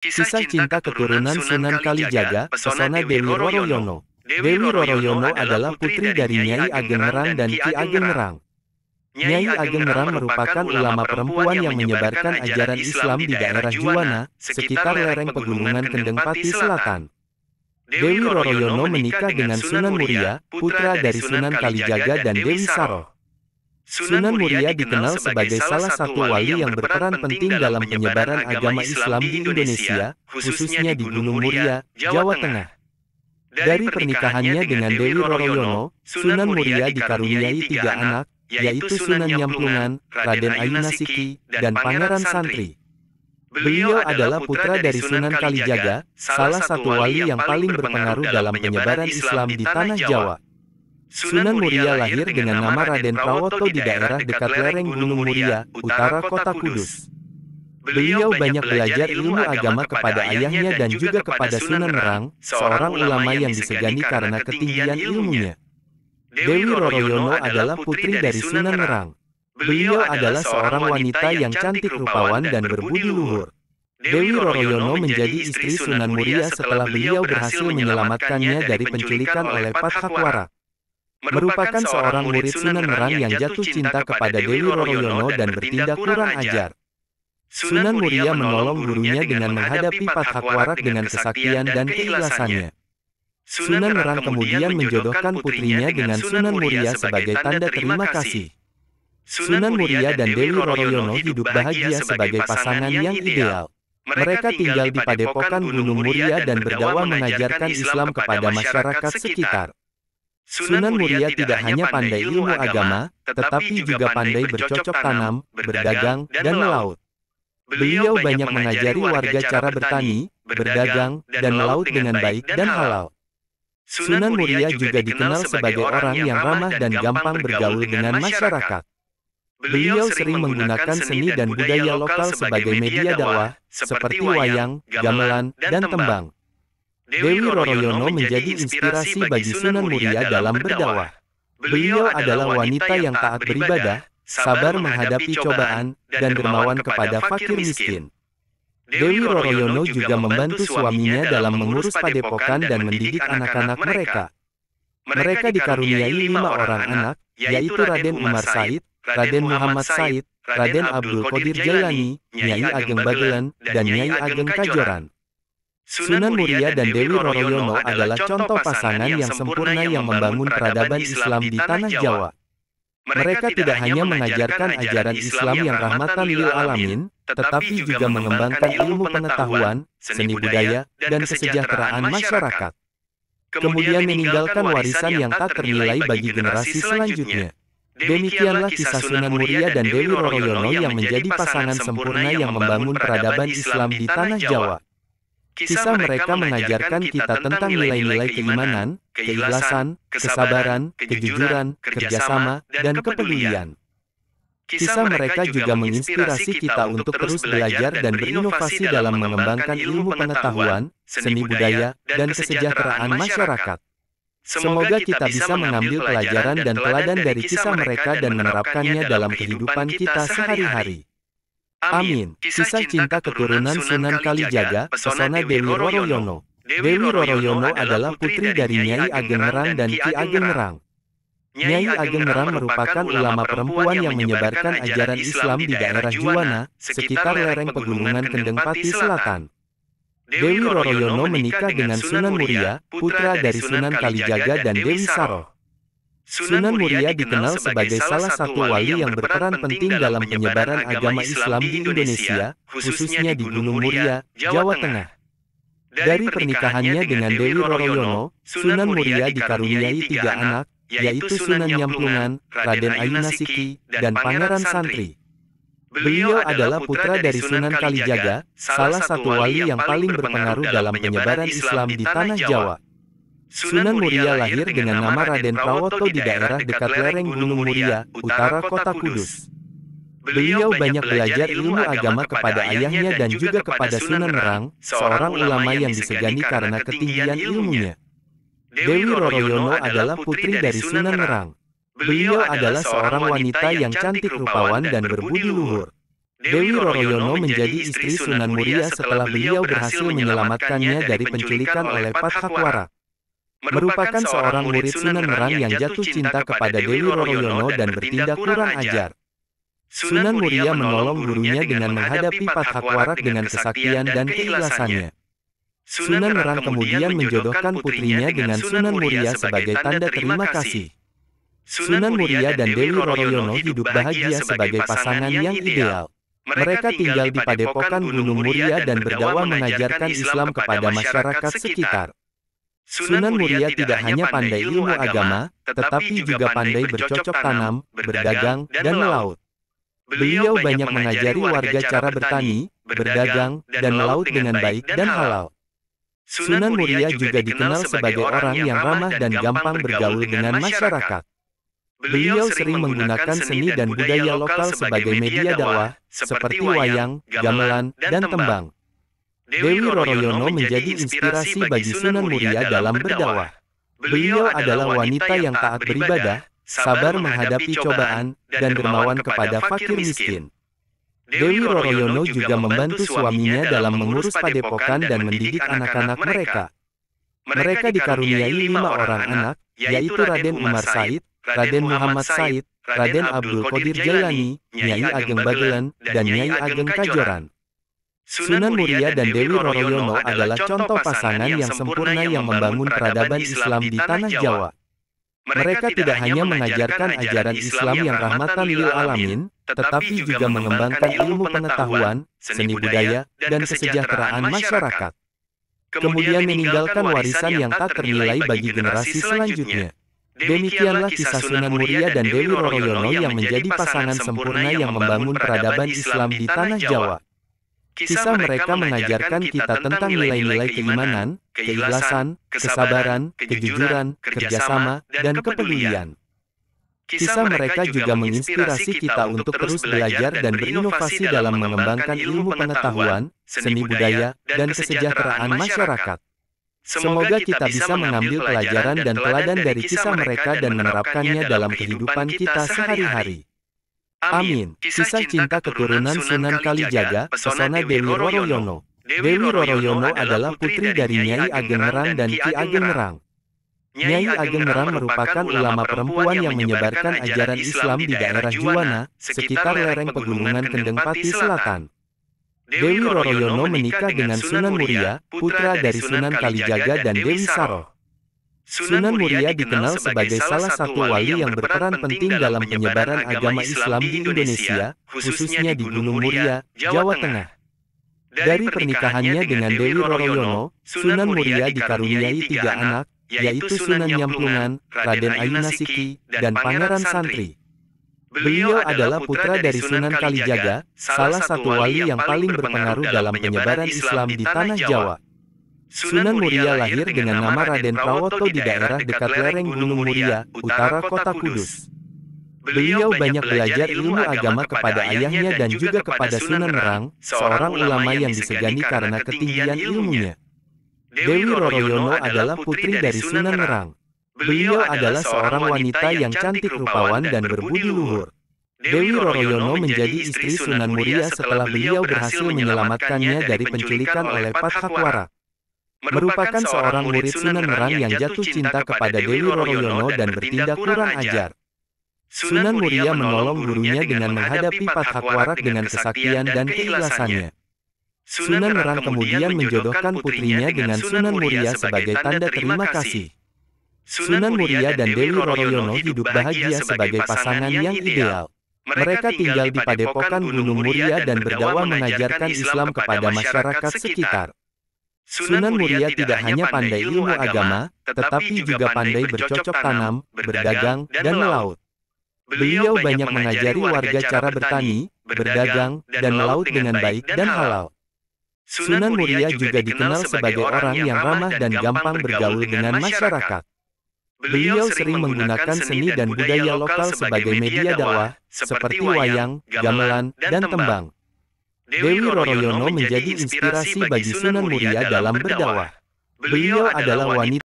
Kisah cinta keturunan Sunan Kalijaga, pesona Dewi Roroyono. Dewi Roroyono adalah putri dari Nyai Ageng Ngerang dan Ki Ageng Ngerang. Nyai Ageng Ngerang merupakan ulama perempuan yang menyebarkan ajaran Islam di daerah Juwana, sekitar lereng pegunungan Kendeng Pati Selatan. Dewi Roroyono menikah dengan Sunan Muria, putra dari Sunan Kalijaga dan Dewi Saroh. Sunan Muria dikenal sebagai salah satu wali yang berperan penting dalam penyebaran agama Islam di Indonesia, khususnya di Gunung Muria, Jawa Tengah. Dari pernikahannya dengan Dewi Roroyono, Sunan Muria dikaruniai 3 anak, yaitu Sunan Nyamplungan, Raden Ayunasiki, dan Pangeran Santri. Beliau adalah putra dari Sunan Kalijaga, salah satu wali yang paling berpengaruh dalam penyebaran Islam di Tanah Jawa. Sunan Muria lahir dengan nama Raden Prawoto di daerah dekat lereng Gunung Muria, utara kota Kudus. Beliau banyak belajar ilmu agama kepada ayahnya dan juga kepada Sunan Ngerang, seorang ulama yang disegani karena ketinggian ilmunya. Dewi Roroyono adalah putri dari Sunan Ngerang. Beliau adalah seorang wanita yang cantik rupawan dan berbudi luhur. Dewi Roroyono menjadi istri Sunan Muria setelah beliau berhasil menyelamatkannya dari penculikan oleh Pathakwarak. Merupakan seorang murid Sunan Ngerang yang jatuh cinta kepada Dewi Roroyono dan bertindak kurang ajar. Sunan Muria menolong gurunya dengan menghadapi Pathakwarak dengan kesaktian dan keikhlasannya. Sunan Ngerang kemudian menjodohkan putrinya dengan Sunan Muria sebagai tanda terima kasih. Sunan Muria dan Dewi Roroyono hidup bahagia sebagai pasangan yang ideal. Mereka tinggal di Padepokan Gunung Muria dan berdakwah mengajarkan Islam kepada masyarakat sekitar. Sunan Muria tidak hanya pandai ilmu agama, tetapi juga pandai bercocok tanam, berdagang, dan melaut. Beliau banyak mengajari warga cara bertani, berdagang, dan melaut dengan baik dan halal. Sunan Muria juga dikenal sebagai orang yang ramah dan gampang bergaul dengan masyarakat. Beliau sering menggunakan seni dan budaya lokal sebagai media dakwah, seperti wayang, gamelan, dan tembang. Dewi Roroyono menjadi inspirasi bagi Sunan Muria dalam berdakwah. Beliau adalah wanita yang taat beribadah, sabar menghadapi cobaan, dan dermawan kepada fakir miskin. Dewi Roroyono juga membantu suaminya dalam mengurus padepokan dan mendidik anak-anak mereka. Mereka dikaruniai 5 orang anak, yaitu Raden Umar Said, Raden Muhammad Said, Raden Abdul Qadir Jailani, Nyai Ageng Bagelen, dan Nyai Ageng Kajoran. Sunan Muria dan Dewi Roroyono adalah contoh pasangan yang sempurna yang membangun peradaban Islam di Tanah Jawa. Mereka tidak hanya mengajarkan ajaran Islam yang rahmatan lil alamin, tetapi juga mengembangkan ilmu pengetahuan, seni budaya, dan kesejahteraan masyarakat. Kemudian meninggalkan warisan yang tak ternilai bagi generasi selanjutnya. Demikianlah kisah Sunan Muria dan Dewi Roroyono yang menjadi pasangan sempurna yang membangun peradaban Islam di Tanah Jawa. Kisah mereka mengajarkan kita tentang nilai-nilai keimanan, keikhlasan, kesabaran, kejujuran, kerjasama, dan kepedulian. Kisah mereka juga menginspirasi kita untuk terus belajar dan berinovasi dalam mengembangkan ilmu pengetahuan, seni budaya, dan kesejahteraan masyarakat. Semoga kita bisa mengambil pelajaran dan teladan dari kisah mereka dan menerapkannya dalam kehidupan kita sehari-hari. Amin. Kisah cinta keturunan Sunan Kalijaga, pesona Dewi Roroyono. Dewi Roroyono adalah putri dari Nyai Ageng Ngerang dan Ki Ageng Ngerang. Nyai Ageng Ngerang merupakan ulama perempuan yang menyebarkan ajaran Islam di daerah Juwana, sekitar lereng pegunungan Kendeng Pati Selatan. Dewi Roroyono menikah dengan Sunan Muria, putra dari Sunan Kalijaga dan Dewi Saroh. Sunan Muria dikenal sebagai salah satu wali yang berperan penting dalam penyebaran agama Islam di Indonesia, khususnya di Gunung Muria, Jawa Tengah. Dari pernikahannya dengan Dewi Roroyono, Sunan Muria dikaruniai 3 anak, yaitu Sunan Nyamplungan, Raden Ayunasiki, dan Pangeran Santri. Beliau adalah putra dari Sunan Kalijaga, salah satu wali yang paling berpengaruh dalam penyebaran Islam di Tanah Jawa. Sunan Muria lahir dengan nama Raden Prawoto di daerah dekat lereng Gunung Muria, utara kota Kudus. Beliau banyak belajar ilmu agama kepada ayahnya dan juga kepada Sunan Ngerang, seorang ulama yang disegani karena ketinggian ilmunya. Dewi Roroyono adalah putri dari Sunan Ngerang. Beliau adalah seorang wanita yang cantik rupawan dan berbudi luhur. Dewi Roroyono menjadi istri Sunan Muria setelah beliau berhasil menyelamatkannya dari penculikan oleh Pathakwara. Merupakan seorang murid Sunan Nerang yang jatuh cinta kepada Dewi Roroyono dan bertindak kurang ajar. Sunan Muria menolong gurunya dengan menghadapi Pathakwara dengan kesaktian dan keikhlasannya. Sunan Nerang kemudian menjodohkan putrinya dengan Sunan Muria sebagai tanda terima kasih. Sunan Muria dan Dewi Roroyono hidup bahagia sebagai pasangan yang ideal. Mereka tinggal di Padepokan Gunung Muria dan berdakwah mengajarkan Islam kepada masyarakat sekitar. Sunan Muria tidak hanya pandai ilmu agama, tetapi juga pandai bercocok tanam, berdagang, dan melaut. Beliau banyak mengajari warga cara bertani, berdagang, dan melaut dengan baik dan halal. Sunan Muria juga dikenal sebagai orang yang ramah dan gampang bergaul dengan masyarakat. Beliau sering menggunakan seni dan budaya lokal sebagai media dakwah, seperti wayang, gamelan, dan tembang. Dewi Roroyono menjadi inspirasi bagi Sunan Muria dalam berdakwah. Beliau adalah wanita yang taat beribadah, sabar menghadapi cobaan, dan dermawan kepada fakir miskin. Dewi Roroyono juga membantu suaminya dalam mengurus padepokan dan mendidik anak-anak mereka. Mereka dikaruniai 5 orang anak, yaitu Raden Umar Said, Raden Muhammad Said, Raden Abdul Qadir Jailani, Nyai Ageng Bagelen, dan Nyai Ageng Kajoran. Sunan Muria dan Dewi Roroyono adalah contoh pasangan yang sempurna yang membangun peradaban Islam di tanah Jawa. Mereka tidak hanya mengajarkan ajaran Islam yang rahmatan lil alamin, tetapi juga mengembangkan ilmu pengetahuan, seni budaya, dan kesejahteraan masyarakat. Kemudian meninggalkan warisan yang tak ternilai bagi generasi selanjutnya. Demikianlah kisah Sunan Muria dan Dewi Roroyono yang menjadi pasangan sempurna yang membangun peradaban Islam di tanah Jawa. Kisah mereka mengajarkan kita tentang nilai-nilai keimanan, keikhlasan, kesabaran, kejujuran, kerjasama, dan kepedulian. Kisah mereka juga menginspirasi kita untuk terus belajar dan berinovasi dalam mengembangkan ilmu pengetahuan, seni budaya, dan kesejahteraan masyarakat. Semoga kita bisa mengambil pelajaran dan teladan dari kisah mereka dan menerapkannya dalam kehidupan kita sehari-hari. Amin. Kisah cinta keturunan Sunan Kalijaga, pesona Dewi Roroyono. Dewi Roroyono adalah putri dari Nyai Ageng Ngerang dan Ki Ageng Ngerang. Nyai Ageng Ngerang merupakan ulama perempuan yang menyebarkan ajaran Islam di daerah Juwana, sekitar lereng pegunungan Kendeng Pati Selatan. Dewi Roroyono menikah dengan Sunan Muria, putra dari Sunan Kalijaga dan Dewi Saroh. Sunan Muria dikenal sebagai salah satu wali yang berperan penting dalam penyebaran agama Islam di Indonesia, khususnya di Gunung Muria, Jawa Tengah. Dari pernikahannya dengan Dewi Roroyono, Sunan Muria dikaruniai 3 anak, yaitu Sunan Nyamplungan, Raden Ayunasiki, dan Pangeran Santri. Beliau adalah putra dari Sunan Kalijaga, salah satu wali yang paling berpengaruh dalam penyebaran Islam di tanah Jawa. Sunan Muria lahir dengan nama Raden Prawoto di daerah dekat lereng Gunung Muria, utara kota Kudus. Beliau banyak belajar ilmu agama kepada ayahnya dan juga kepada Sunan Nerang, seorang ulama yang disegani karena ketinggian ilmunya. Dewi Roroyono adalah putri dari Sunan Nerang. Beliau adalah seorang wanita yang cantik rupawan dan berbudi luhur. Dewi Roroyono menjadi istri Sunan Muria setelah beliau berhasil menyelamatkannya dari penculikan oleh Pathakwara. Merupakan seorang murid Sunan Nerang yang jatuh cinta kepada Dewi Roroyono dan bertindak kurang ajar. Sunan Muria menolong gurunya dengan menghadapi Pathakwara dengan kesaktian dan keikhlasannya. Sunan Nerang kemudian menjodohkan putrinya dengan Sunan Muria sebagai tanda terima kasih. Sunan Muria dan Dewi Roroyono hidup bahagia sebagai pasangan yang ideal. Mereka tinggal di Padepokan Gunung Muria dan berdakwah mengajarkan Islam kepada masyarakat sekitar. Sunan Muria tidak hanya pandai ilmu agama, tetapi juga pandai bercocok tanam, berdagang, dan melaut. Beliau banyak mengajari warga cara bertani, berdagang, dan melaut dengan baik dan halal. Sunan Muria juga dikenal sebagai orang yang ramah dan gampang bergaul dengan masyarakat. Beliau sering menggunakan seni dan budaya lokal sebagai media dakwah, seperti wayang, gamelan, dan tembang. Dewi Roroyono menjadi inspirasi bagi Sunan Muria dalam berdakwah. Beliau adalah wanita